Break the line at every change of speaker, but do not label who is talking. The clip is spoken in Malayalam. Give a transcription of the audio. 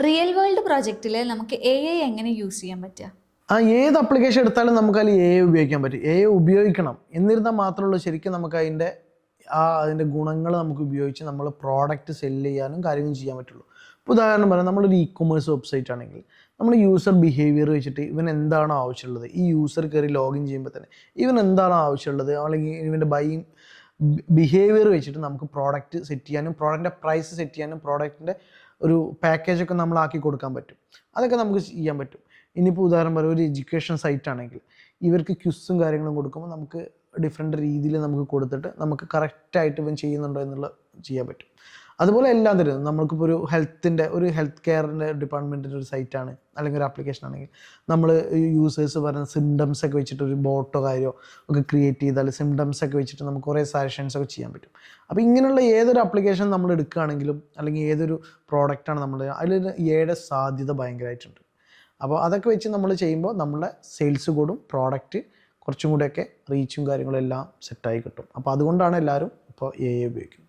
റിയൽ വേൾഡ് പ്രോജക്റ്റിൽ നമുക്ക് AI എങ്ങനെ യൂസ് ചെയ്യാൻ പറ്റുക?
ഏത് അപ്ലിക്കേഷൻ എടുത്താലും നമുക്ക് അതിൽ ഉപയോഗിക്കാൻ പറ്റും. ഉപയോഗിക്കണം എന്നിരുന്നാൽ മാത്രമുള്ളൂ ശരിക്കും നമുക്ക് അതിൻ്റെ ഗുണങ്ങൾ നമുക്ക് ഉപയോഗിച്ച് നമ്മൾ പ്രോഡക്റ്റ് സെല്ല് ചെയ്യാനും കാര്യങ്ങളും ചെയ്യാൻ പറ്റുള്ളൂ. ഇപ്പോൾ ഉദാഹരണം പറയാം, നമ്മളൊരു ഇ-കൊമേഴ്സ് വെബ്സൈറ്റ് ആണെങ്കിൽ നമ്മൾ യൂസർ ബിഹേവിയർ വെച്ചിട്ട് ഇവൻ എന്താണോ ആവശ്യമുള്ളത്, ഈ യൂസർ കയറി ലോഗിൻ ചെയ്യുമ്പോൾ തന്നെ ഇവൻ എന്താണോ ആവശ്യമുള്ളത് അല്ലെങ്കിൽ ഇവൻ്റെ ബൈയിങ് ബിഹേവിയർ വെച്ചിട്ട് നമുക്ക് പ്രോഡക്റ്റ് സെറ്റ് ചെയ്യാനും പ്രോഡക്റ്റിൻ്റെ പ്രൈസ് സെറ്റ് ചെയ്യാനും പ്രോഡക്റ്റിൻ്റെ ഒരു പാക്കേജൊക്കെ നമ്മളാക്കി കൊടുക്കാൻ പറ്റും. അതൊക്കെ നമുക്ക് ചെയ്യാൻ പറ്റും. ഇനിയിപ്പോൾ ഉദാഹരണം പറയാം, ഒരു എഡ്യൂക്കേഷൻ സൈറ്റ് ആണെങ്കിൽ ഇവർക്ക് ക്വിസും കാര്യങ്ങളും കൊടുക്കുമ്പോൾ നമുക്ക് ഡിഫറെൻറ്റ് രീതിയിൽ നമുക്ക് കൊടുത്തിട്ട് നമുക്ക് കറക്റ്റായിട്ട് ഇവൻ ചെയ്യുന്നുണ്ടോ എന്നുള്ളത് ചെയ്യാൻ പറ്റും. അതുപോലെ എല്ലാം തരും. നമുക്കിപ്പോൾ ഒരു ഹെൽത്ത് കെയറിൻ്റെ ഡിപ്പാർട്ട്മെൻറ്റിൻ്റെ ഒരു സൈറ്റാണ് അല്ലെങ്കിൽ ഒരു ആപ്ലിക്കേഷൻ ആണെങ്കിൽ നമ്മൾ യൂസേഴ്സ് പറയുന്ന സിംറ്റംസ് ഒക്കെ വെച്ചിട്ട് ഒരു ബോട്ടോ കാര്യമോ ഒക്കെ ക്രിയേറ്റ് ചെയ്താൽ സിംറ്റംസ് ഒക്കെ വെച്ചിട്ട് നമുക്ക് കുറേ സജഷൻസ് ഒക്കെ ചെയ്യാൻ പറ്റും. അപ്പോൾ ഇങ്ങനെയുള്ള ഏതൊരു ആപ്ലിക്കേഷൻ നമ്മൾ എടുക്കുകയാണെങ്കിലും അല്ലെങ്കിൽ ഏതൊരു പ്രോഡക്റ്റാണ് നമ്മൾ അതിൽ എയുടെ സാധ്യത ഭയങ്കരമായിട്ടുണ്ട്. അപ്പോൾ അതൊക്കെ വെച്ച് നമ്മൾ ചെയ്യുമ്പോൾ നമ്മളെ സെയിൽസ് കൂടും, പ്രോഡക്റ്റ് കുറച്ചും കൂടെയൊക്കെ റീച്ചും കാര്യങ്ങളും എല്ലാം സെറ്റായി കിട്ടും. അപ്പോൾ അതുകൊണ്ടാണ് എല്ലാവരും ഇപ്പോൾ ഉപയോഗിക്കുന്നത്.